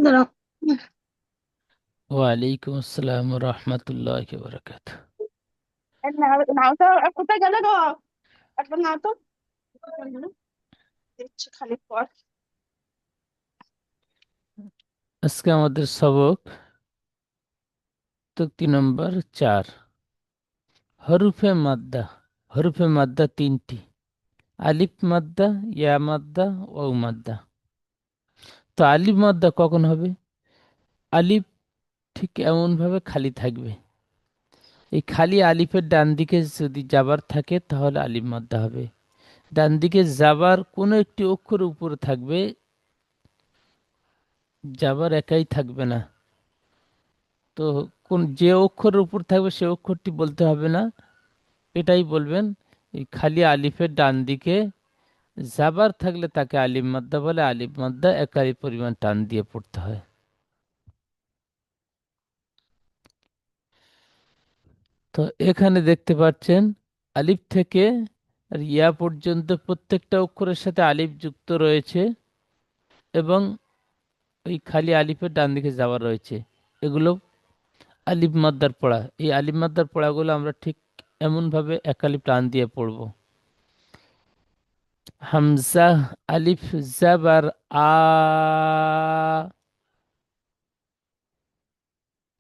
দাঁড়াও। ওয়ালাইকুম আসসালাম রহমতুল্লাহ বরকাত। নাও তো, কোথায় গেলে গো? একবার নাও তো। দেখছি খালি পর। আজকে আমাদের সবক তক্তি নম্বর 4, হরুফে মাদ্দা। হরুফে মাদ্দা তিনটি: আলিফ মাদ্দা, ইয়া মাদ্দা, ওয়াও মাদ্দা। তো আলিফ মাদ্দা কখন হবে? আলিফ ঠিক এমন ভাবে খালি থাকবে, এই খালি আলিফের ডান দিকে যদি জাবার থাকে তাহলে আলিফ মাদ্দা হবে। ডান দিকে জাবার কোনো একটি অক্ষর উপরে থাকবে, জাবার একাই থাকবে না। তো কোন যে অক্ষরের উপর থাকবে সে অক্ষরটি বলতে হবে না, এটাই বলবেন। এই খালি আলিফের ডান দিকে জাবার থাকলে তাকে আলিফ মাদ্দা বলে। আলিফ মাদ্দা একারি পরিমাণ টান দিয়ে পড়তে হয়। তো এখানে দেখতে পাচ্ছেন আলিফ থেকে আর ইয়া পর্যন্ত প্রত্যেকটা অক্ষরের সাথে আলিফ যুক্ত রয়েছে এবং ওই খালি আলিফের ডান দিকে যাওয়া রয়েছে। এগুলো আলিফ মাদ্দার পড়া। এই আলিফ মাদ্দার পড়াগুলো আমরা ঠিক এমনভাবে একালি টান দিয়ে পড়ব। হামজা, আলিফ, জাবার আ।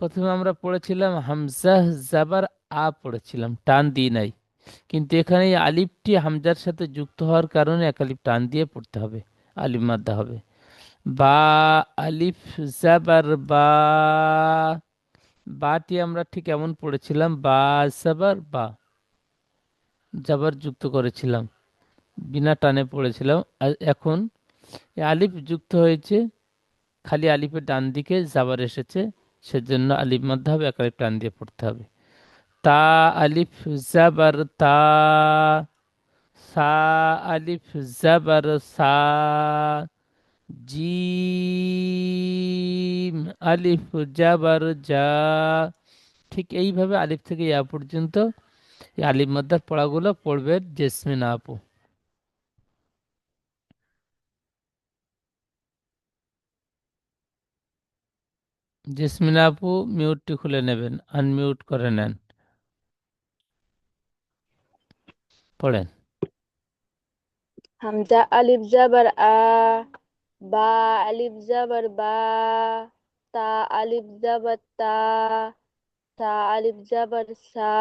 প্রথমে আমরা পড়েছিলাম হামজা জাবার আ, পড়েছিলাম, টান দিই নাই। কিন্তু এখানে এই আলিফটি হামজার সাথে যুক্ত হওয়ার কারণে এক আলিফ টান দিয়ে পড়তে হবে, আলিফ মাদ্দা হবে। বা, আলিফ জাবার বা। বাটি আমরা ঠিক এমন পড়েছিলাম, বা জাবার বা, জাবার যুক্ত করেছিলাম, বিনা টানে পড়েছিলাম। আর এখন এই আলিফ যুক্ত হয়েছে, খালি আলিফের ডান দিকে জাবার এসেছে, সেজন্য আলিফ মাদ্দা হবে, এক আলিফ টান দিয়ে পড়তে হবে। তা, আলিফ জাবার তা। সা, আলিফ জাবার সা। জিম, আলিফ জাবার জা। ঠিক এইভাবে আলিফ থেকে ইয়া পর্যন্ত এই আলিফ মাদ্দার পড়াগুলো পড়বে জেসমিন আপু। জেসমিন আপু মিউটটি খুলে নেবেন, আনমিউট করে নেন, পড়েন। হামজা আলিফ জাবার আ, বা আলিফ জাবার বা, তা আলিফ জাবার তা, সা আলিফ জাবার সা,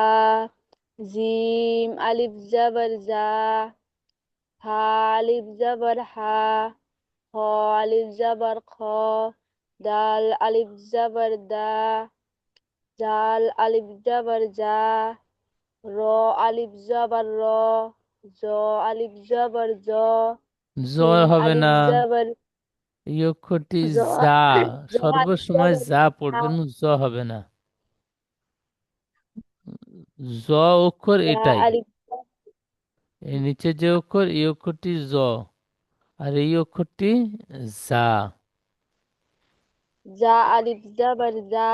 জিম আলিফ জাবার জা, হা আলিফ জাবার হা, খ আলিফ জাবার খ, দাল আলিফ জাবার দা, জাল আলিফ জাবার জা, র আলিফ জাবার র, জ আলিফ জাবার জ, জ সিন হবে আলিফ না, জাবার এই অক্ষরটি জ, যা, জ আলিফ সর্বসময় জাবার যা জা, পড়বেন, জ হবে না। জ অক্ষর জা এটাই, আলিফ এই নিচে যে অক্ষর এই অক্ষরটি জ, আর এই অক্ষরটি যা। জা আলিফ জাবার জা,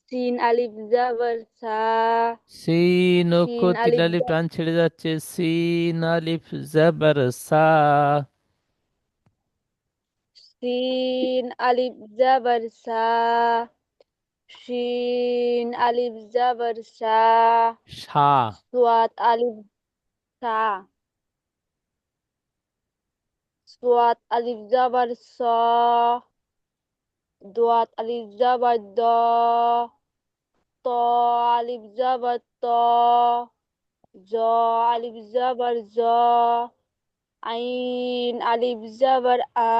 সিন আলিফ জাবার সা, সিন শিন অক্ষর তিন আলিফ আলিফ টান ছেড়ে যাচ্ছে, সিন আলিফ জাবার সা। সিন আলিফ জাবার সা, শিন আলিফ জাবার সা, সা, সোয়াত আলিফ সা, সোয়াত আলিফ জাবার স, দোয়াত আলিফ জাবার দ, ত আলিফ জাবার ত, জ আলিফ জাবার জ, আইন আলিফ জাবার আ,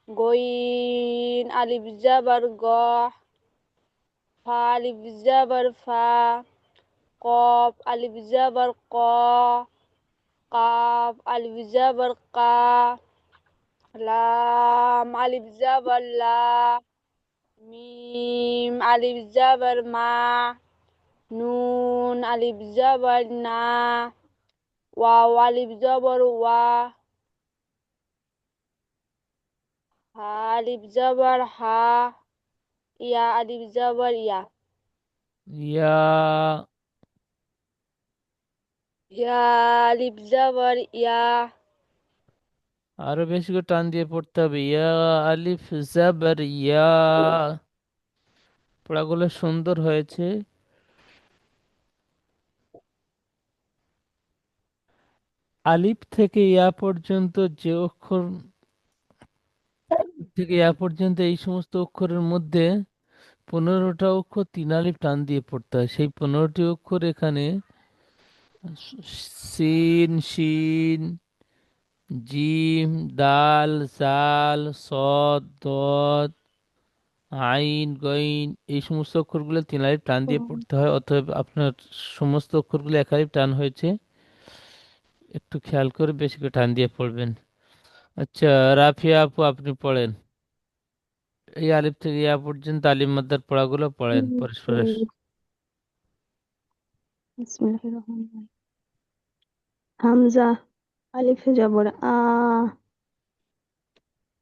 গইন আলিফ জাবার গ, ফা আলিফ জাবার ফা, কফ আলিফ জাবার ক, কাফ আলিফ জাবার কা, লাম আলিফ জাবার লা, মিম আলিফ জাবার মা, নুন আলিফ জাবার না, ওয়াও আলিফ জাবার ওয়া, হা আলিফ জাবার হা, ইয়া আলিফ জাবার ইয়া, ইয়া, ইয়া আলিফ জাবার ইয়া, আরো বেশি করে টান দিয়ে পড়তে হবে। ইয়া আলিফ জাবার ইয়া। পড়াগুলো সুন্দর হয়েছে। আলিফ থেকে ইয়া পর্যন্ত যে অক্ষর, থেকে ইয়া পর্যন্ত এই সমস্ত অক্ষরের মধ্যে 15টা অক্ষর 3 আলিফ টান দিয়ে পড়তে হয়। সেই 15টি অক্ষর এখানে সিন, শিন, জিম, দাল, জাল, সদ, দদ, আইন, গইন, এই সমস্ত অক্ষরগুলো 3 আলিফ টান দিয়ে পড়তে হয়। অতএব আপনার সমস্ত অক্ষরগুলো 1 আলিফ টান হয়েছে, একটু খেয়াল করে বেশি করে টান দিয়ে পড়বেন। আচ্ছা, রাফিয়া আপু আপনি পড়েন। এই আলিফ থেকে ইয়া পর্যন্ত আলিফ মাদ্দার পড়াগুলো পড়েন পরস্পরের। বিসমিল্লাহির রহমানির রহিম। হামজা আলিফ জবর আ,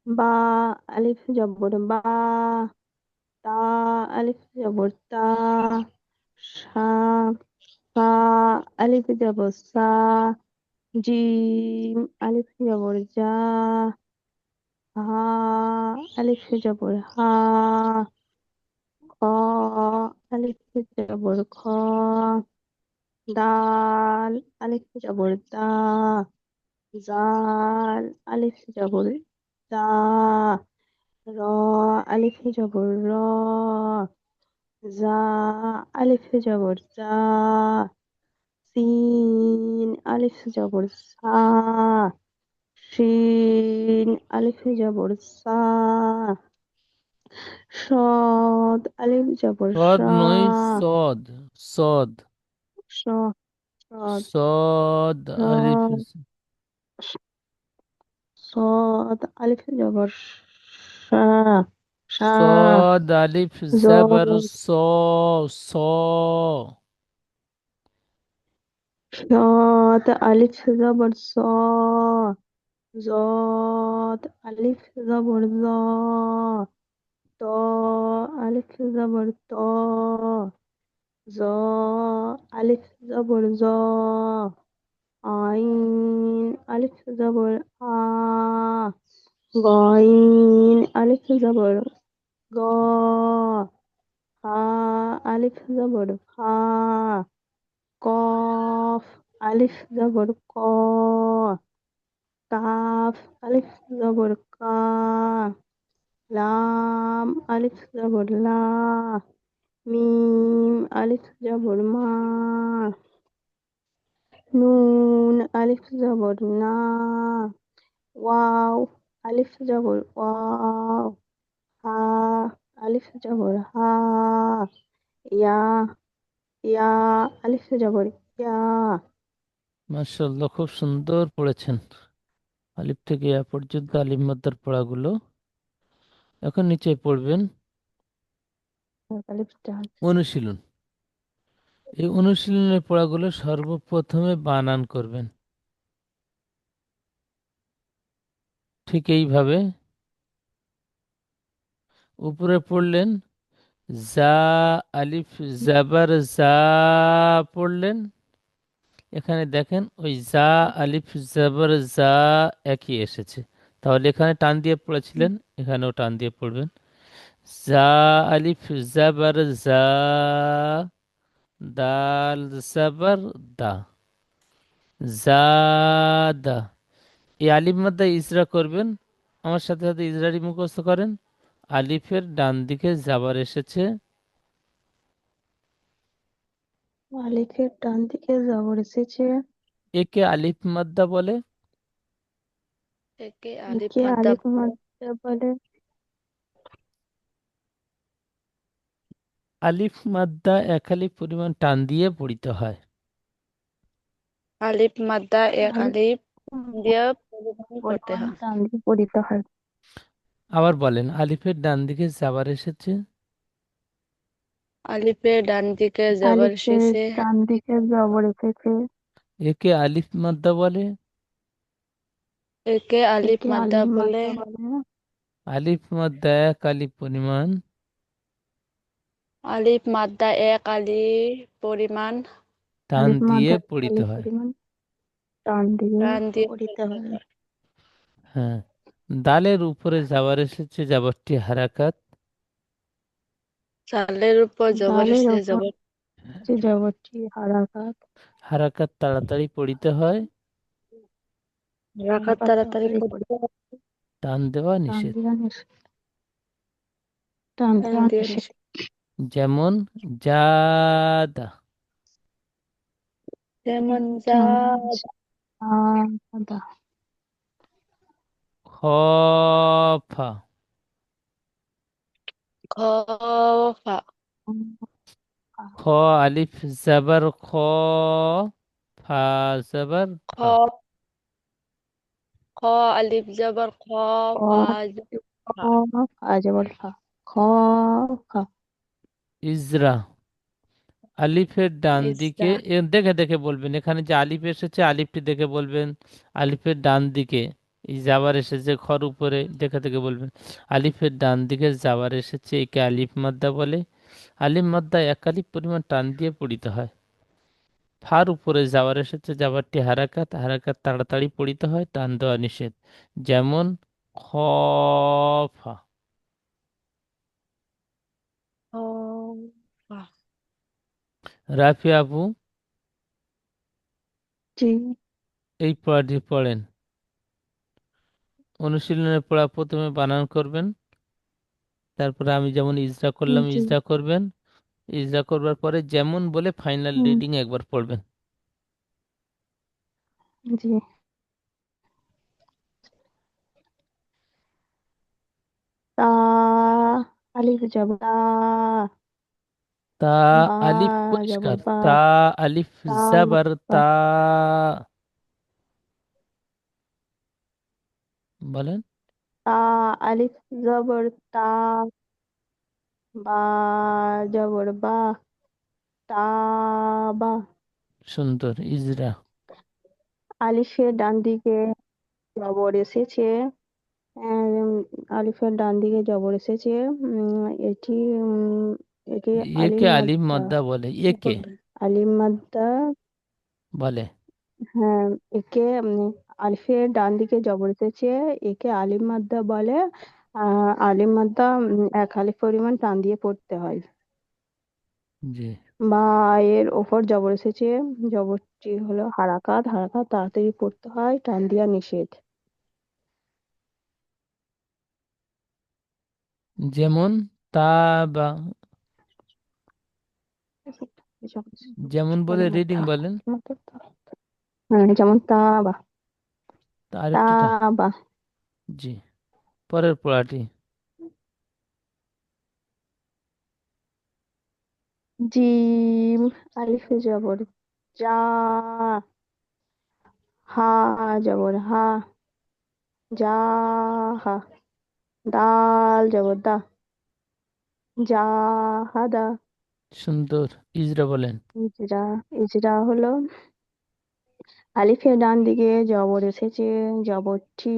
বা আলিফ জবর বা, তা আলিফ জবর তা, সা সা আলিফ জবর সা, জিম আলিফ জবর জা, হা আলিফ জবর হা, খ আলিফ জবর খ, দাল আলিফ জবর দা, জাল আলিফ জবর দা, র আলিফ জবর র, জা আলিফ জবর জা, সিন আলিফ জবর সা, শিন আলিফ জবর সা, সদ আলিফ জবর সদ সা, নয়, সদ। সদ। স সদ সদ আলিফ। স صاد ألف جبر شا شا সদ আলিফ জাবার زاد স। স। شاد ألف جبر صا زاد ألف جبر ظا طا ألف جبر طا ظا ألف جبر ظا عين ألف جبر آ غين ألف جبر غا হা আলিফ জবর হা, কফ আলিফ জবর ক, কাফ আলিফ জবর কা, লাম আলিফ জবর লা, মিম আলিফ জবর মা, নুন আলিফ জবর না, ওয়াও আলিফ জবর ওয়াও, হা আলিফ জবর হা, ইয়া ইয়া আলিফ জবর ইয়া। মাশাআল্লাহ, খুব সুন্দর পড়েছেন। আলিফ থেকে ইয়া পর্যন্ত আলিফ মাদ্দার পড়াগুলো। এখন নিচে পড়বেন আলিফ টান অনুশীলন। এই অনুশীলনের পড়াগুলো সর্বপ্রথমে বানান করবেন। ঠিক এইভাবে উপরে পড়লেন জা, আলিফ জাবার জা পড়লেন। এখানে দেখেন ওই জা আলিফ জাবার জা একই এসেছে। তাহলে এখানে টান দিয়ে পড়েছিলেন, এখানেও টান দিয়ে পড়বেন। জা আলিফ জাবার জা, দাল জাবার দা, জাদা। এই আলিফ মাদ্দা ইজরা করবেন। আমার সাথে সাথে ইজরাটি মুখস্থ করেন। আলিফের ডান দিকে জাবার এসেছে। আলিফের ডান দিকে জবর এসেছে। একে আলিফ মাদ্দা বলে। একে আলিফ একে মাদ্দা আলিফ মাদ্দা বলে। আলিফ মাদ্দা 1 আলিফ পরিমাণ টান দিয়ে পড়িতে হয়। আলিফ মাদ্দা এক আলিফ আলিফ দিয়ে পরিমাণ করতে পরিমাণ হয়। টান দিয়ে পড়িতে হয়। আবার বলেন, আলিফের ডান দিকে জাবার এসেছে। আলিফের ডান দিকে জবর আলিফের এসেছে। ডান দিকে জবর এসেছে। একে আলিফ মাদ্দা বলে। একে আলিফ একে মাদ্দা আলিফ বলে। মাদ্দা বলে। আলিফ মাদ্দা 1 আলিফ পরিমাণ আলিফ মাদ্দা এক আলিফ পরিমাণ টান আলিফ দিয়ে মাদ্দা এক পড়িতে আলিফ হয়। পরিমাণ টান দিয়ে টান দিয়ে পড়িতে পড়তে হয়। হয়। হ্যাঁ, দালের উপরে যাবার এসেছে যাবরটি হারাকাত। চালের উপর জবর দালের এসেছে ওপর জবর। যে জবরটি হারাকাত। হারাকাত তাড়াতাড়ি পড়িতে হয়, রাখার হারাকাত তাড়াতাড়ি তাড়াতাড়ি পড়ে। করতে হবে, টান দেওয়া টান নিষেধ। দিয়া নিষেধ। টান টান দেওয়া দিয়ে নিষেধ। নিষেধ। যেমন জাদা, যেমন যা। যেমন সাদা। খফা, খফা। খ আলিফ জাবার খ, ফা জাবার খ ফা। খ আলিফ জবর খ। খ ফা জবর ফা। আজবর ফা। খ ফা। ইজরা, আলিফের ডান দিকে ইসরা। দেখে দেখে বলবেন, এখানে যে আলিফ এসেছে আলিফটি দেখে বলবেন। আলিফের ডান দিকে এই জাবার এসেছে খর উপরে, দেখে দেখে বলবেন। আলিফের ডান দিকে জাবার এসেছে, একে আলিফ মাদ্দা বলে। আলিফ মাদ্দা এক আলিফ পরিমাণ টান দিয়ে পড়িতে হয়। ফার উপরে যাওয়ার এসেছে, যাবারটি হারাকাত, হারাকাত তাড়াতাড়ি পড়িতে হয়, টান দেওয়া নিষেধ। যেমন খফা। খফা। রাফি আপু, জি এই পড়াটি পড়েন। অনুশীলনের পড়া প্রথমে বানান করবেন, তারপরে আমি যেমন ইজরা করলাম জি ইজরা করবেন। ইজরা করবার পরে যেমন বলে ফাইনাল হুম, রিডিং একবার পড়বেন। জি। তা আলিফ যাব তা। তা বা আলিফ জবর পরিষ্কার, বা। তা আলিফ তা জাবার বা। তা। বলেন। তা আলিফ জবর তা। বা জবর বা। তা বা। সুন্দর। ইজরা, আলিফের ডান দিকে জবর এসেছে। উম, আলিফের ডান দিকে জবর এসেছে। এটি এটি আলিম একে আলিফ মাদ্দা। মাদ্দা বলে, একে আলিম মাদ্দা। বলে। হ্যাঁ, একে আলিফের ডান দিকে জবর এসেছে। একে আলিম মাদ্দা বলে। আলিম মাদ্দা এক আলিফ পরিমাণ টান দিয়ে পড়তে হয়। জি। বা এর ওপর জবর এসেছে। জবরটি হলো হারাকাত। হারাকাত তাড়াতাড়ি পড়তে হয়, টান দিয়া নিষেধ। যেমন তা বা, যেমন বলে রিডিং বলেন। হ্যাঁ, যেমন তা বা। তা তা আরেকটু বা। জি, পরের পড়াটি। জিম আলিফে জবর যা। হা জবর হা। যা হা। দাল জবর দা। যা হাদা। সুন্দর। ইজরা বলেন। ইজরা। ইজরা হলো আলিফের ডান দিকে জবর এসেছে। জবরটি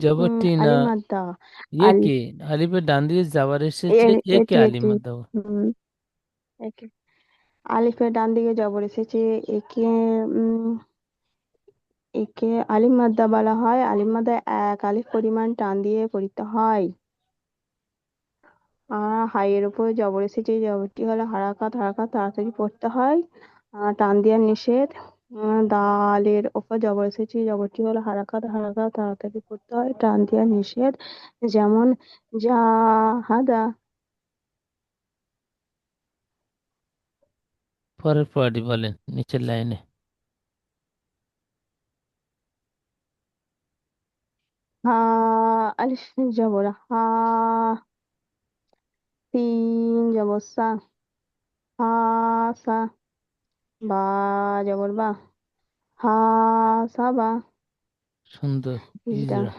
জবরটি না, আলিফ মাদ্দা। একে আলিফের ডান দিকে যাবার এসেছে, একে এটি আলিফ এটি মাদ্দা উম, একে আলিফের ডান দিকে জবর এসেছে। একে উম একে আলিফ মাদ্দা বলা হয়। আলিফ মাদ্দা এক আলিফ পরিমাণ টান দিয়ে পড়িতে হয়। হাইয়ের উপর জবর এসেছে। জবরটি হলো হারাকাত। হারাকাত তাড়াতাড়ি পড়তে হয়, টান দেওয়া নিষেধ। দালের ওপর জবর এসেছে। জবরটি হলো হারাকাত। হারাকাত তাড়াতাড়ি পড়তে হয়, টান দেওয়া নিষেধ। যেমন জাহাদা। পরের পড়াটি বলেন নিচের লাইনে। হা আলিফ জবর হা। সিন জবর সা। হা সা। বা জবর বা। হা সা বা। সুন্দর। ইজরা।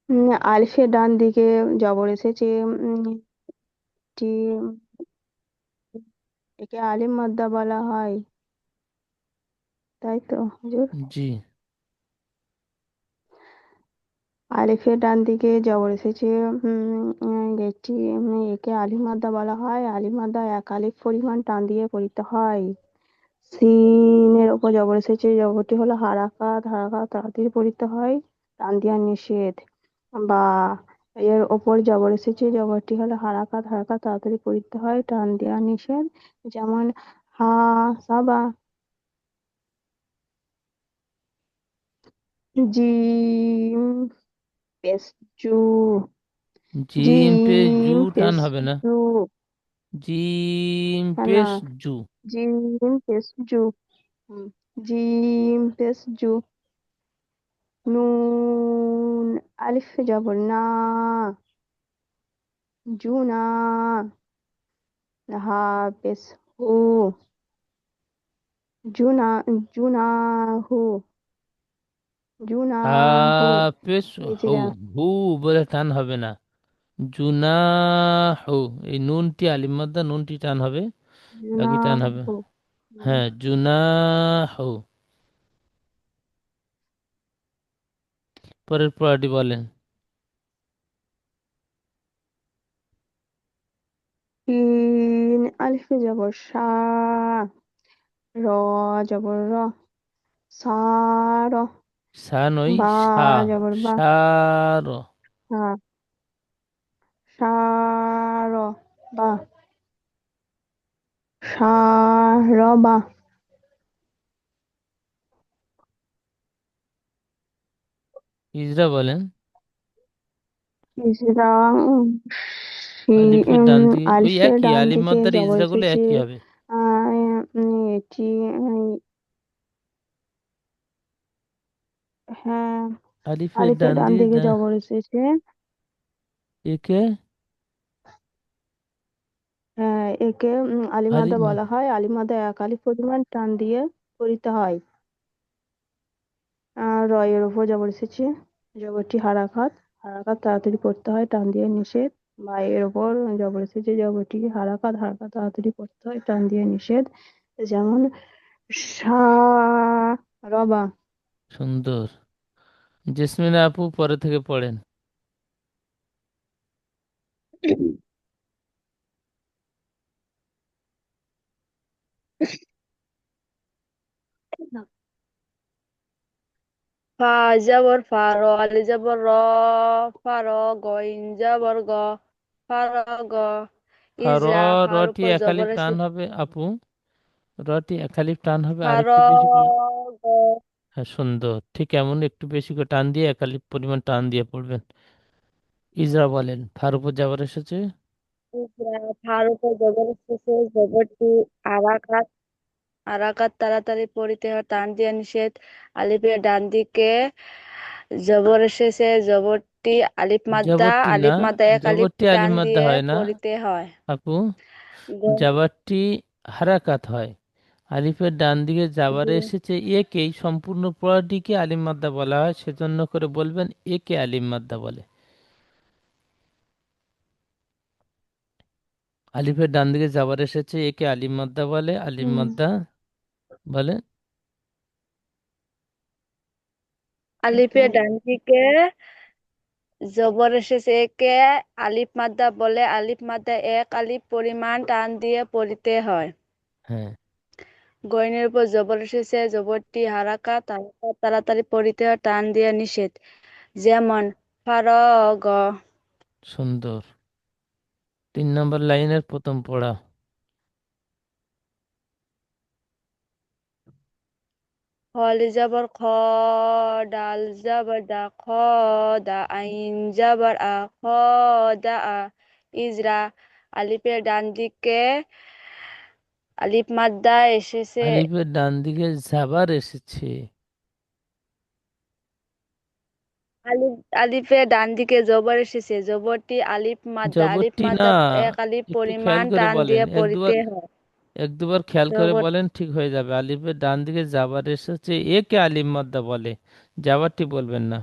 ইজরা, আলিফের ডান দিকে জবর এসেছে। টি একে আলিম মাদ্দা বলা হয়, তাই তো হুজুর? জি। আলিফের ডান দিকে জবর এসেছে। এটি একে আলিফ মাদ্দা বলা হয়। আলিফ মাদ্দা এক আলিফ পরিমাণ টান দিয়ে পড়িতে হয়। সিনের ওপর জবর এসেছে, জবরটি হলো হারাকাত, হারাকাত তাড়াতাড়ি পড়িতে হয়, টান দেওয়া নিষেধ। বা এর ওপর জবর এসেছে, জবরটি হলো হারাকাত, হারাকাত তাড়াতাড়ি পড়িতে হয়, টান দেওয়া নিষেধ। যেমন হা সাবা। জিম পেশ জু, জিম পেশ জু জিম টান পেশ হবে না। জু, জিম না, পেশ জু। জিম পেশ জু, হুম, জিম পেশ জু। নুন আলিফ জবর না, জুনা, হা পেশ হু, জুনা, জুনাহু, জুনাহু। হাফেজ হু, ইজরা, হু বলে টান হবে না। জুনাহু, এই নুনটি আলিফ মাদ্দা, নুনটি টান হবে, বাকি টান হবে। জুনাহু। হ্যাঁ, জুনাহু। পরের পড়াটি বলেন। তিন আলিফ জবর সা, র জবর র, সা র। সা নই, বা সা। জবর বা, সার। সা, সা র, বা, সা র বা। ইজরা বলেন। ইজরা, আলিফের ডান দিকে ওই আলিফের একই, ডান আলিফ দিকে মাদ্দার জবর ইজরা গুলো এসেছে, একই হবে। এটি, হ্যাঁ, আলিফের আলিফের ডান ডান দিকে দিকে জবর এসেছে, একে হ্যাঁ, একে আলিমাদা আলিফ বলা হয়। আলিমাদা এক আলিফ পরিমাণ টান দিয়ে পড়িতে হয়। র এর উপর জবর এসেছে, জবরটি হারাকাত, হারাকাত তাড়াতাড়ি পড়তে হয়, টান দিয়ে নিষেধ। বা এর উপর জবর এসেছে, জবরটি হারাকাত, হারাকাত তাড়াতাড়ি পড়তে হয়, টান দিয়ে নিষেধ। যেমন সা রবা। সুন্দর। জেসমিনা আপু পরে থেকে পড়েন। ফা জবর ফা, র আলি জবর র, ফার, গইন জবর গ, ফার গ। আর ইজরা, হার রটি উপর একালিফ জবর টান এসে, হবে আপু, রটি একালিফ টান হবে, আর ফার একটু বেশি করে। গ। হ্যাঁ, সুন্দর, ঠিক এমন একটু বেশি করে টান দিয়ে একালিফ পরিমাণ টান দিয়ে পড়বেন। ইজরা বলেন। ফার উপর যাবার এসেছে। ইজরা, ফার উপর জবর এসেছে, জবরটি আরাকাত, আরাকাত তাড়াতাড়ি পড়িতে হয়, টান দিয়া নিষেধ। আলিফের ডান দিকে জবর এসেছে, জবরটি আলিফ মাদ্দা, জবরটি না, আলিফ মাদ্দা এক আলিফ জবরটি টান আলিফ মাদ্দা দিয়ে হয় না পড়িতে হয়। আপু, গ- জাবারটি হারাকাত হয়। আলিফের ডান দিকে জাবার জি। এসেছে, একেই সম্পূর্ণ পড়াটিকে আলিম মাদ্দা বলা হয়, সেজন্য করে বলবেন একে আলিম মাদ্দা বলে। আলিফের ডান দিকে জাবার এসেছে, একে আলিম মাদ্দা বলে, আলিম হুম, মাদ্দা বলে। আলিফের ডান দিকে জবর এসেছে, একে আলিফ মাদ্দা বলে, আলিফ মাদ্দা এক আলিফ পরিমাণ টান দিয়ে পড়িতে হয়। হ্যাঁ, গইনের উপর জবর এসেছে, জবরটি হারাকাত, হারাকাত তাড়াতাড়ি পড়িতে হয়, টান দিয়ে নিষেধ। যেমন ফারগ। সুন্দর। 3 নম্বর লাইনের প্রথম পড়া। হল জবর খ, ডাল জবর দা, খ দা, আইন জবর আ, খ দা আ। ইজরা, আলিফের ডান দিকে আলিফ মাদ্দা এসেছে, আলিফের ডান দিকে জাবার এসেছে। আলিফ, আলিফের ডান দিকে জবর এসেছে, জবরটি আলিফ মাদ্দা, আলিফ জবরটি না, মাদ্দা এক আলিফ একটু খেয়াল পরিমাণ করে টান বলেন, দিয়ে এক দুবার, পড়িতে হয়। এক দুবার খেয়াল করে জবর, বলেন, ঠিক হয়ে যাবে। আলিফের ডান দিকে জাবার এসেছে, একে আলিম মাদ্দা বলে, জাবারটি বলবেন না।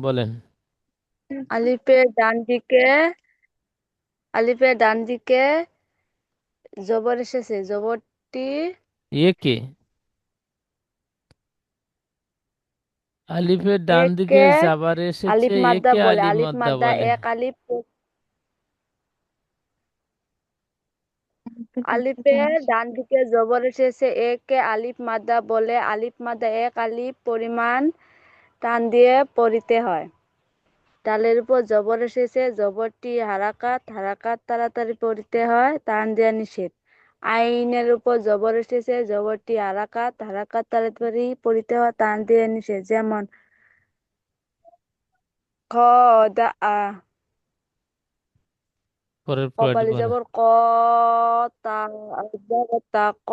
বলেন। আলিফের ডান দিকে, আলিফের ডান দিকে জবর এসেছে, জবরটি একে, আলিফের ডান দিকে একে জাবার এসেছে, আলিফ মাদ্দা একে বলে, আলিম আলিফ মাদ্দা মাদ্দা বলে। এক আলিফ আলিফের ডান দিকে জবরের শেষে একে আলিফ মাদ্দা বলে আলিফ মাদ্দা এক আলিফ পরিমাণ টান দিয়ে পড়িতে হয়। ডালের উপর জবরের শেষে জবরটি হারাকাত হারাকাত তাড়াতাড়ি পড়িতে হয়, টান দেওয়া নিষেধ। আইনের উপর জবরের শেষে জবরটি হারাকাত হারাকাত তাড়াতাড়ি পড়িতে হয়, টান দিয়ে নিষেধ। যেমন খ দা আ পরের পড়াটি কপালি বলেন। জবর ক তা জবর তা ক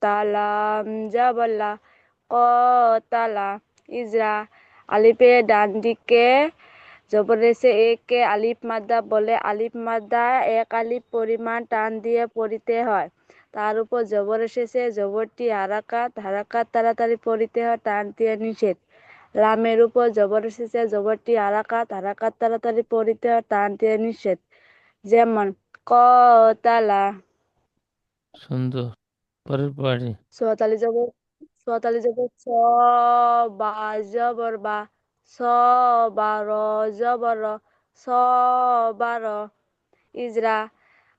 তালাম জাবাল্লা ক তালা ইজরা আলিফের ডান দিকে জবরের সে একে আলিফ মাদ্দা বলে আলিফ মাদ্দা এক আলিফ পরিমাণ টান দিয়ে পড়িতে হয়। তার উপর জবরের শেষে জবরটি হারাকাত হারাকাত তাড়াতাড়ি পড়িতে হয়, টান দিয়ে নিষেধ। লামের উপর জবরের শেষে জবরটি হারাকাত হারাকাত তাড়াতাড়ি পড়িতে হয়, টান দিয়ে নিষেধ। যেমন কতালা। সুন্দর। পরের পড়াটি। সোয়াতালি জবর সোয়াতালি জবর স বা জবর বা স বা র জবর র স বা র ইজরা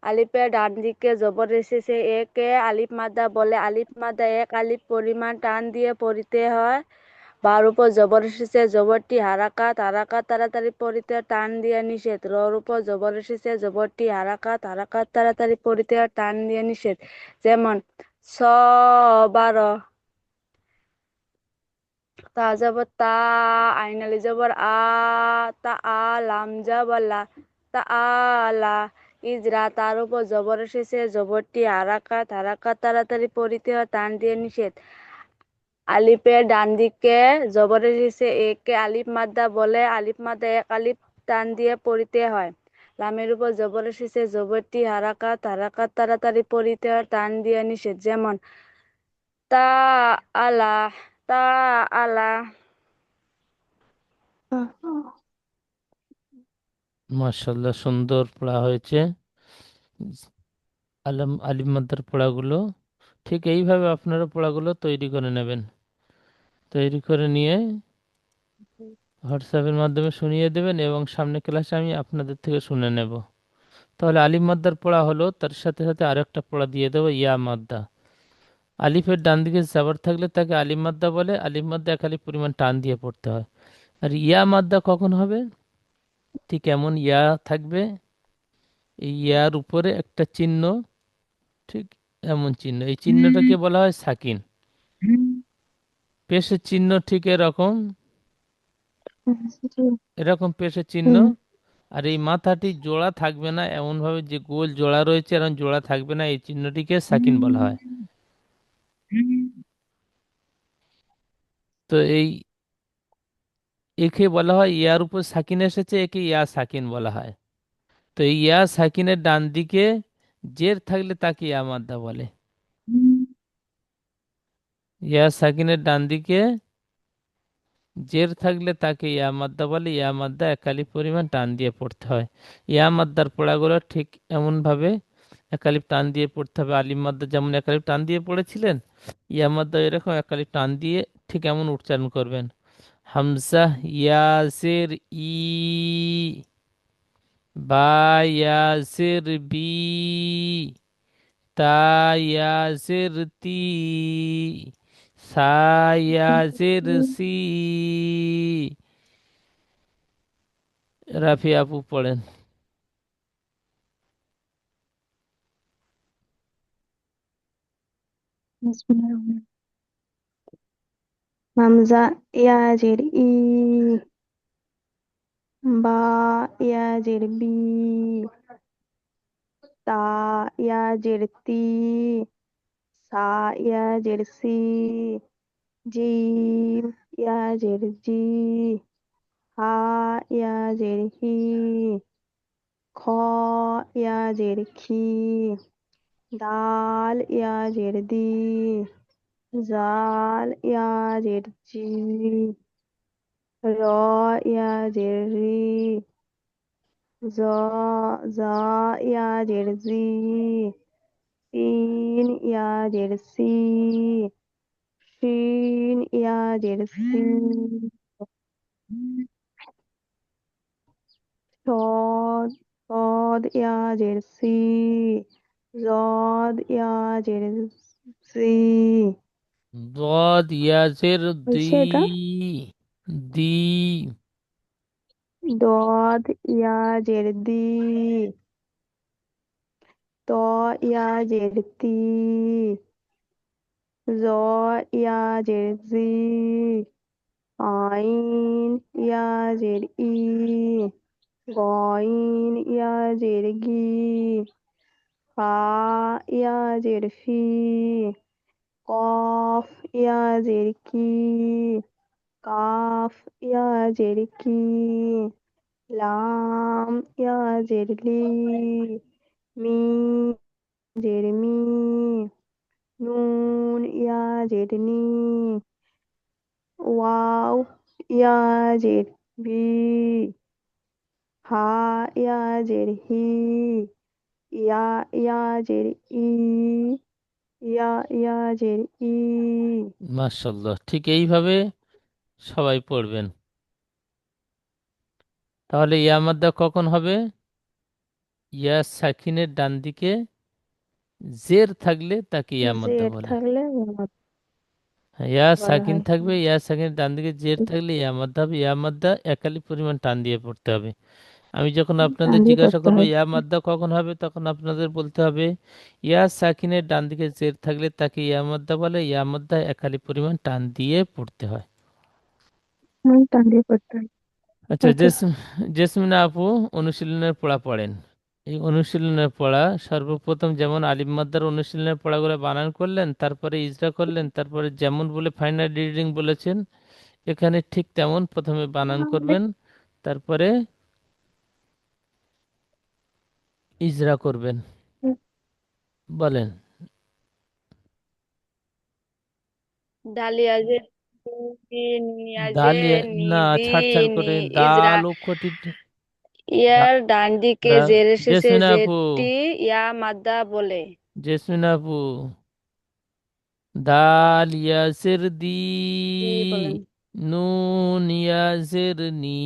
আলিফের ডান দিকে জবরের শেষে একে আলিফ মাদ্দা বলে আলিফ মাদ্দা এক আলিফ পরিমাণ টান দিয়ে পড়িতে হয়। বার উপর জবরের শেষে জবরটি হারাকাত হারাকাত তাড়াতাড়ি পড়িতে হয়, টান দিয়ে নিষেধ। রর উপর জবরের শেষে জবরটি হারাকাত হারাকাত তাড়াতাড়ি পড়িতে হয়, টান দিয়ে নিষেধ। যেমন স বার তা জবর তা আইনালি জবর তা লাম জবর লা তা লা ইজরা তার উপর জবরের শেষে জবরটি হারাকাত হারাকাত তাড়াতাড়ি পড়িতে হয়, টান দিয়ে নিষেধ। আলিফের ডান দিকে জবরের শেষে একে আলিফ মাদ্দা বলে আলিফ মাদ্দা এক আলিফ টান দিয়ে পড়িতে হয়। লামের উপর জবরের শেষে জবরটি হারাকাত হারাকাত তাড়াতাড়ি পড়িতে হয়, টান দিয়ে নিষেধ। যেমন তা আলা তা আলা। মাশাআল্লাহ, সুন্দর পড়া হয়েছে। আলিফ মাদ্দার পড়াগুলো ঠিক এইভাবে আপনারা পড়াগুলো তৈরি করে নেবেন। তৈরি করে নিয়ে হোয়াটসঅ্যাপের মাধ্যমে শুনিয়ে দেবেন এবং সামনে ক্লাসে আমি আপনাদের থেকে শুনে নেব। তাহলে আলিফ মাদ্দার পড়া হলো, তার সাথে সাথে আরেকটা পড়া দিয়ে দেবো, ইয়া মাদ্দা। আলিফের ডান দিকে জাবার থাকলে তাকে আলিফ মাদ্দা বলে, আলিফ মাদ্দা এক আলিফ পরিমাণ টান দিয়ে পড়তে হয়। আর ইয়া মাদ্দা কখন হবে? ঠিক এমন ইয়া থাকবে, এই ইয়ার উপরে একটা চিহ্ন, ঠিক এমন চিহ্ন, এই চিহ্নটাকে বলা হয় সাকিন। পেশের চিহ্ন ঠিক এরকম, এরকম পেশের চিহ্ন। আর এই মাথাটি জোড়া থাকবে না, এমন ভাবে যে গোল জোড়া রয়েছে এরকম জোড়া থাকবে না, এই চিহ্নটিকে সাকিন বলা হয়। তো একে বলা হয়, ইয়ার উপর সাকিন এসেছে, একে ইয়া সাকিন বলা হয়। তো এই ইয়া সাকিনের ডান দিকে জের থাকলে তাকে ইয়া মাদ্দা বলে। ইয়া সাকিনের ডান দিকে জের থাকলে তাকে ইয়া মাদ্দা বলে, ইয়া মাদ্দা একালি পরিমাণ টান দিয়ে পড়তে হয়। ইয়া মাদ্দার পড়াগুলো ঠিক এমন ভাবে একালিপ টান দিয়ে পড়তে হবে। আলিম মাদ্দা যেমন একালিপ টান দিয়ে পড়েছিলেন, ইয়া মাদ্দা এরকম একালিপ টান দিয়ে ঠিক এমন উচ্চারণ করবেন। হামজা ইয়াসির ই, বা ইয়াসির বি, তা ইয়াসির তি, সা ইয়াসির সি। রাফি আপু পড়েন। হামজা ইয়াজের ই, বা ইয়াজের বি, তা ইয়াজের তি, সা ইয়াজের সি, জিম ইয়াজের জি, হা ইয়াজের হি, খ ইয়াজের খি, দাল ইয়াজের দি, জাল ইয়াজের জি, র ইয়াজের রি, জ জা ইয়াজের জি, সিন ইয়াজের সি, শিন ইয়াজের সি, صاد صاد يا جرسي জদ ইয়া জের জি। দদ ইয়াজের দি। হয়েছে এটা? দি। দদ ইয়া জের দি। ত ইয়া জের তি। জ ইয়া জের জি। আইন ইয়া জের ই। গইন ইয়া জের গি। ফা ইয়া জের ফি। কফ ইয়া জের কি। কাফ ইয়া জের কি। লাম ইয়া জের লি। মিম জের মি। নুন ইয়া জের নি। ওয়াও ইয়া জের বি। হা ইয়া জের হি। ইয়া ইয়া জের ই। ইয়া ইয়া জের ই। মাশাআল্লাহ, ঠিক এইভাবে সবাই পড়বেন। তাহলে ইয়া মাদ্দা কখন হবে? ইয়া সাকিনের ডান দিকে জের থাকলে তাকে ইয়া মাদ্দা জের বলে। থাকলে হ্যাঁ, ইয়া বলা সাকিন হয়। থাকবে, ইয়া সাকিনের ডান দিকে জের থাকলে ইয়া মাদ্দা হবে। ইয়া মাদ্দা একালি পরিমাণ টান দিয়ে পড়তে হবে। আমি যখন টান আপনাদের দিয়ে জিজ্ঞাসা পড়তে করবো হয়। ইয়া মাদ্দা কখন হবে, তখন আপনাদের বলতে হবে ইয়া সাকিনের ডান দিকে জের থাকলে তাকে ইয়া মাদ্দা বলে। ইয়া মাদ্দা একালি পরিমাণ টান দিয়ে পড়তে হয়। টান দিয়ে পড়তে হয়। আচ্ছা, আচ্ছা। জেসমিনা আপু অনুশীলনের পড়া পড়েন। এই অনুশীলনের পড়া সর্বপ্রথম যেমন আলিফ মাদ্দার অনুশীলনের পড়াগুলো বানান করলেন, তারপরে ইজরা করলেন, তারপরে যেমন বলে ফাইনাল রিডিং বলেছেন, এখানে ঠিক তেমন প্রথমে বানান করবেন, তারপরে ইজরা করবেন। বলেন। ডালিয়া যে নিয়া যে দালিয়া না, নিদি ছাড় ছাড় নি করে ইজরা। দাল অক্ষরটি ইয়ার ডান দিকে জের এসেছে জেসমিনা আপু, জেরটি ইয়া মাদ্দা বলে। জেসমিনা আপু, দাল ইয়াসের দি, জি বলেন। নুন ইয়াসের নি।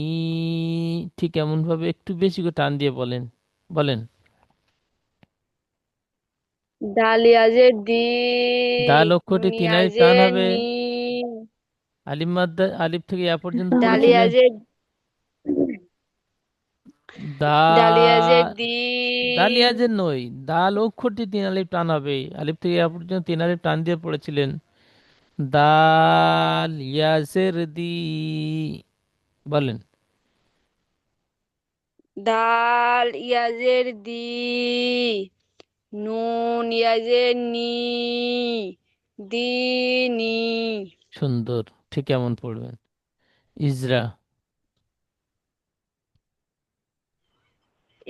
ঠিক এমন ভাবে একটু বেশি করে টান দিয়ে বলেন। বলেন। ডালিয়া যে দি দাল অক্ষরটি তিন নিয়া আলিফ যে টান হবে। নি। আলিফ মাদ্দা আলিফ থেকে ইয়া পর্যন্ত ডালিয়া পড়েছিলেন। যে দা ডালিয়া যে দি দালিয়া যে নই, দাল অক্ষরটি তিন আলিফ টান হবে। আলিফ থেকে ইয়া পর্যন্ত তিন আলিফ টান দিয়ে পড়েছিলেন। দাল ইয়াসের দি। বলেন। ডাল ইয়াজের দি নুন ইয়াজের নি দিনি। সুন্দর, ঠিক এমন পড়বেন। ইজরা।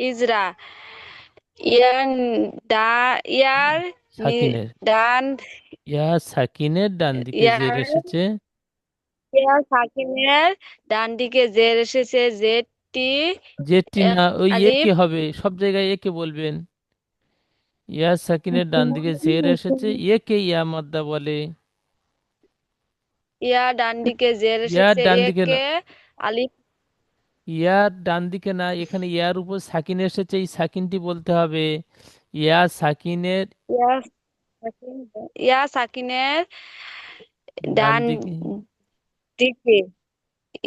ইজরা ইয়ার ডা ইয়ার নি সাকিনের, ডান ইয়া সাকিনের ডান দিকে জের ইয়ার এসেছে। ইয়ার সাকিনের ডান দিকে জের এসেছে জেডটি যেটি এক না, ওই আলিফ। একে হবে, সব জায়গায় একে বলবেন। ইয়া সাকিনের ডান দিকে জের এসেছে, একে ইয়া মাদ্দা বলে। ইয়া ডান দিকে জের ইয়ার এসেছে ডান দিকে না, একে আলিফ। ইয়ার ডান দিকে না, এখানে ইয়ার উপর সাকিন এসেছে, এই সাকিনটি বলতে হবে। ইয়া সাকিনের ইয়া সাকিন ইয়া সাকিনের ডান ডান দিকে, দিকে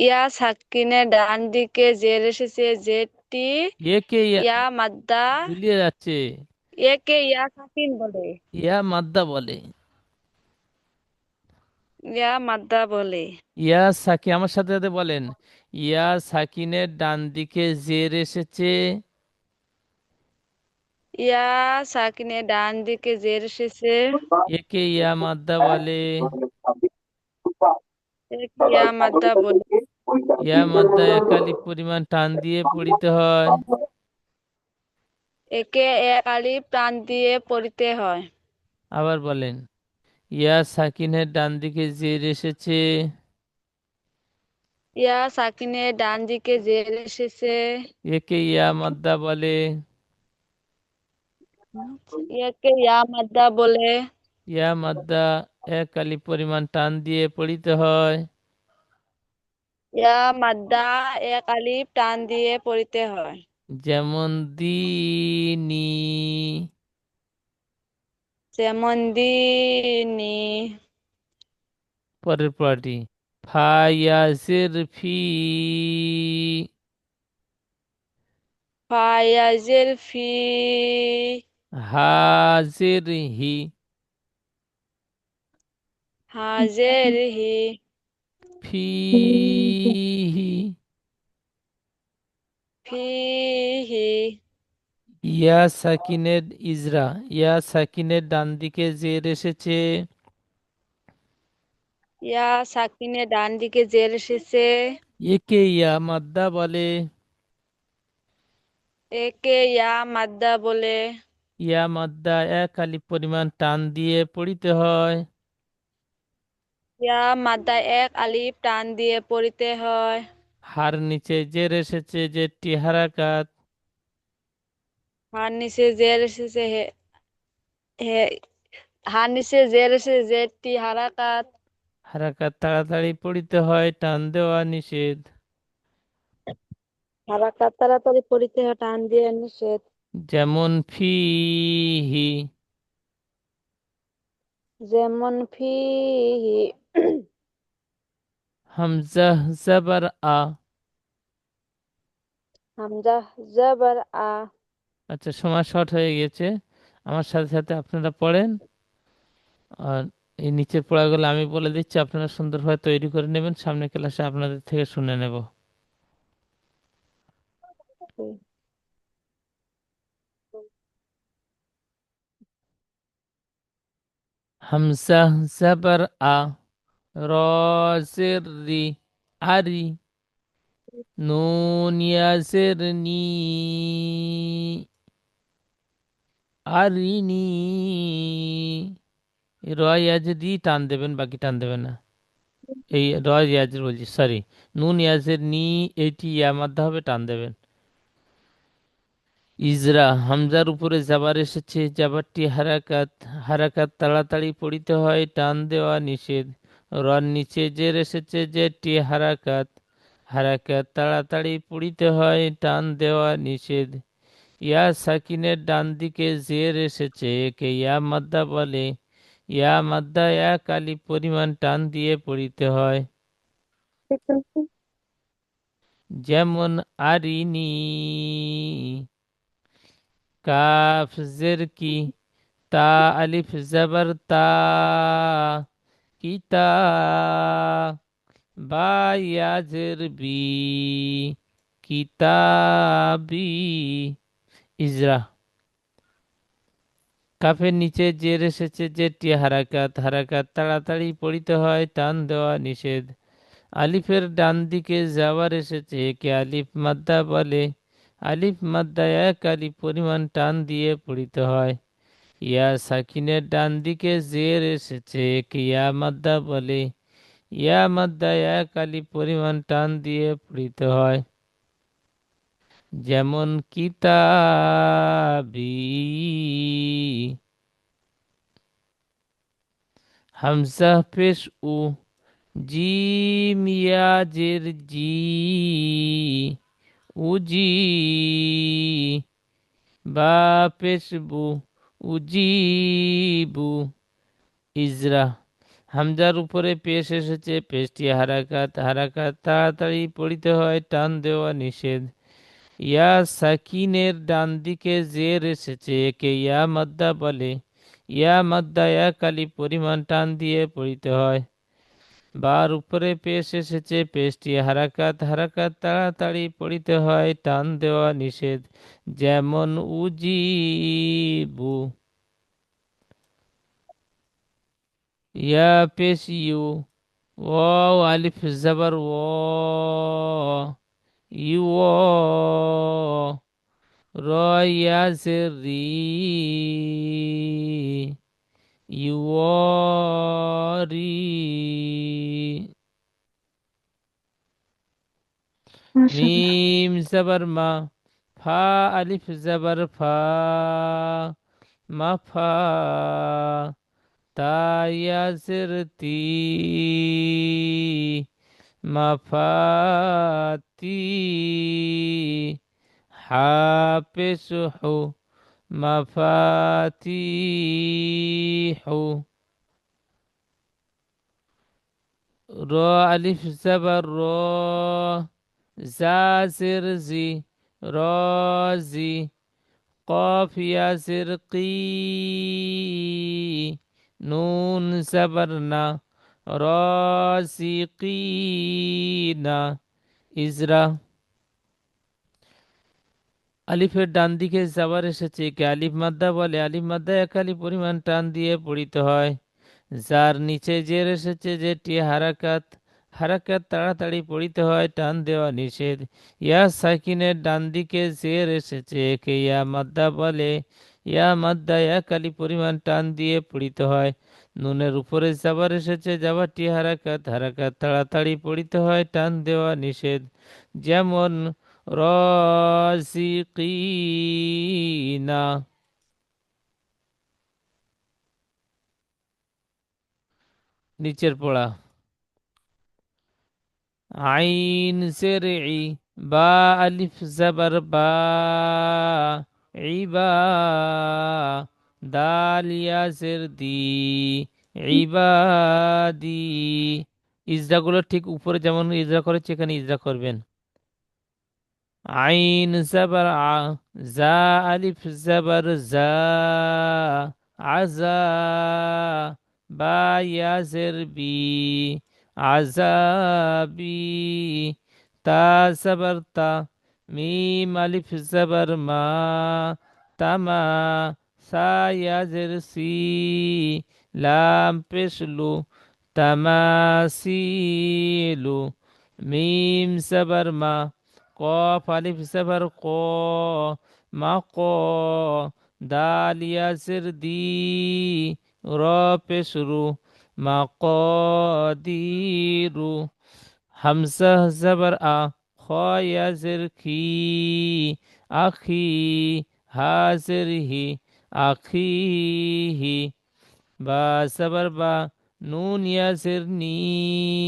ইয়া সাকিনের ডান দিকে জের এসেছে জেডটি একে ইয়া ইয়া মাদ্দা গুলিয়ে যাচ্ছে, একে ইয়া সাকিন বলে। ইয়া মাদ্দা বলে। ইয়া মাদ্দা বলে। ইয়া সাকিন, আমার সাথে সাথে বলেন। ইয়া সাকিনের ডান দিকে জের এসেছে, ইয়া সাকিনের ডান দিকে জের এসেছে একে ইয়া মাদ্দা বলে। একে ইয়া মাদ্দা বলে। ইয়া মাদ্দা একালিপ পরিমাণ টান দিয়ে পড়িতে হয়। একে এক আলিফ টান দিয়ে পড়িতে হয়। আবার বলেন। ইয়া সাকিনের ডান দিকে জের এসেছে, ইয়া সাকিনের ডান দিকে জের এসেছে একে ইয়া মাদ্দা বলে। একে ইয়া মাদ্দা বলে। ইয়া মাদ্দা একালিপ পরিমাণ টান দিয়ে পড়িতে হয়। ইয়া মাদ্দা এক আলিফ টান দিয়ে পড়িতে হয়। যেমন দিনি। যেমন দিনী। পরের পড়াটি ফায়াজের ফি, ফায়াজের ফি। হাজের হি, হাজের হি। ফিহি, ফিহি। ইয়া সাকিনের ইজরা, ইয়া সাকিনের ডান দিকে জের এসেছে, ইয়া সাকিনে ডান দিকে জের এসেছে। একে ইয়া মাদ্দা বলে, একে ইয়া মাদ্দা বলে। ইয়া মাদ্দা এক আলিফ পরিমাণ টান দিয়ে পড়িতে হয়, ইয়া মাদ্দা এক আলিফ টান দিয়ে পড়িতে হয়। হার নিচে জের এসেছে, জেরটি হারাকাত, হার নিচে জের এসেছে হে হার নিচে জের এসেছে, জেরটি হারাকাত। হারাকাত তাড়াতাড়ি পড়িতে হয়, টান দেওয়া নিষেধ। হারাকাত তাড়াতাড়ি পড়িতে হয়, টান দিয়ে নিষেধ। যেমন ফিহি, যেমন ফিহি। হামজা জবর আ। হামজা জবর আ। আচ্ছা, সময় শর্ট হয়ে গেছে, আমার সাথে সাথে আপনারা পড়েন। আর এই নিচের পড়াগুলো আমি বলে দিচ্ছি, আপনারা সুন্দরভাবে তৈরি করে নেবেন, সামনের ক্লাসে আপনাদের থেকে শুনে নেব। হামজা জবর আ, র জের রি, আরি, নুন ইয়াজের নি, আরিনি, র ইয়াজের রি টান দেবেন, বাকি টান দেবেন না। এই র ইয়াজের বলছি, সরি, নুন ইয়াজের নি, এইটি ইয়া মাদ্দা হবে, টান দেবেন। ইজরা, হামজার উপরে জাবার এসেছে, জাবারটি হারাকাত, হারাকাত তাড়াতাড়ি পড়িতে হয়, টান দেওয়া নিষেধ। রর নিচে জের এসেছে, জেরটি হারাকাত, হারাকাত তাড়াতাড়ি পড়িতে হয়, টান দেওয়া নিষেধ। ইয়া সাকিনের ডান দিকে জের এসেছে, একে ইয়া মাদ্দা বলে, ইয়া মাদ্দা এক আলিফ পরিমাণ টান দিয়ে পড়িতে হয়। যেমন আরিনি, কাফ জের কি, তা আলিফ জবর তা, কিতা, বা ইয়াজের বি, কিতাবি, ইজরা, কাফের নিচে জের এসেছে, জেরটি হারাকাত, হারাকাত তাড়াতাড়ি পড়িতে হয়, টান দেওয়া নিষেধ। আলিফের ডান দিকে যাওয়ার এসেছে, একে আলিফ মাদ্দা বলে, আলিফ মাদ্দা এক আলিফ পরিমাণ টান দিয়ে পড়িতে হয়। ইয়া সাকিনের ডান দিকে জের এসেছে, একে ইয়া মাদ্দা বলে, ইয়া মাদ্দা এক আলিফ পরিমাণ টান দিয়ে পড়িতে হয়। যেমন কিতাবি, হামজা পেশ উ, জিম ইয়া জের জি, উজি, বা পেশ বু, উজিবু, ইজরা, হামজার উপরে পেশ এসেছে, পেশটি হারাকাত, হারাকাত তাড়াতাড়ি পড়িতে হয়, টান দেওয়া নিষেধ। ইয়া সাকিনের ডান দিকে জের এসেছে, একে ইয়া মাদ্দা বলে, ইয়া মাদ্দা এক আলিফ পরিমাণ টান দিয়ে পড়িতে হয়। বার উপরে পেশ এসেছে, পেশটি হারাকাত, হারাকাত তাড়াতাড়ি পড়িতে হয়, টান দেওয়া নিষেধ। যেমন উজিবু, ইয়া পেশ ইউ, ওয়াও আলিফ জবর ও, ইউ, র ইয়াজের রি, ইউরি, মাশাআল্লাহ। মিম জবর মা, ফা আলিফ জবর ফা, মাফা, তা ইয়াজের তি, মাফাতি, হা পেশ হু, মাফাতিহু। র আলিফ জাবার র, জা জের জি, রজি। কফ ইয়া জের কি, নুন জাবার না, রসিকিনা। ইজরা। আলিফের ডান দিকে জাবার এসেছে, একে আলিফ মাদ্দা বলে। আলিফ মাদ্দা একালি পরিমাণ টান দিয়ে পড়িতে হয়। যার নিচে জের এসেছে, যেটি হারাকাত। হারাকাত তাড়াতাড়ি পড়িতে হয়, টান দেওয়া নিষেধ। ইয়া সাকিনের ডান দিকে জের এসেছে, একে ইয়া মাদ্দা বলে। ইয়া মাদ্দা একালি পরিমাণ টান দিয়ে পড়িতে হয়। নুনের উপরে জাবার এসেছে, জাবারটি হারাকাত। হারাকাত তাড়াতাড়ি পড়িতে হয়, টান দেওয়া নিষেধ। যেমন রসিকিনা। নিচের পড়া। আইন জের ই, বা আলিফ জাবার বা, ইবা। দাল ইয়া জের দি, ইবাদি। ইজরাগুলো ঠিক উপরে যেমন ইজরা করেছে, এখানে ইজরা করবেন। আইন জাবার আ, জা আলিফ জাবার জা, আজা। বা ইয়া জের বি, আজাবি। তা জাবার তা, মিম আলিফ জাবার মা, তামা। সা ইয়া জের সি, লাম পেশলু, তামাসিলু। মিম জাবার মা, কফ আলিফ জাবার ক, মা ক। দাল ইয়া জের দি, র পেশরু, মা ক দিরু। হামজা জাবার আ, খ ইয়া জের খি, আখি। হা জের হি, আখিহি। বা জাবার বা, নুন ইয়া জের নি।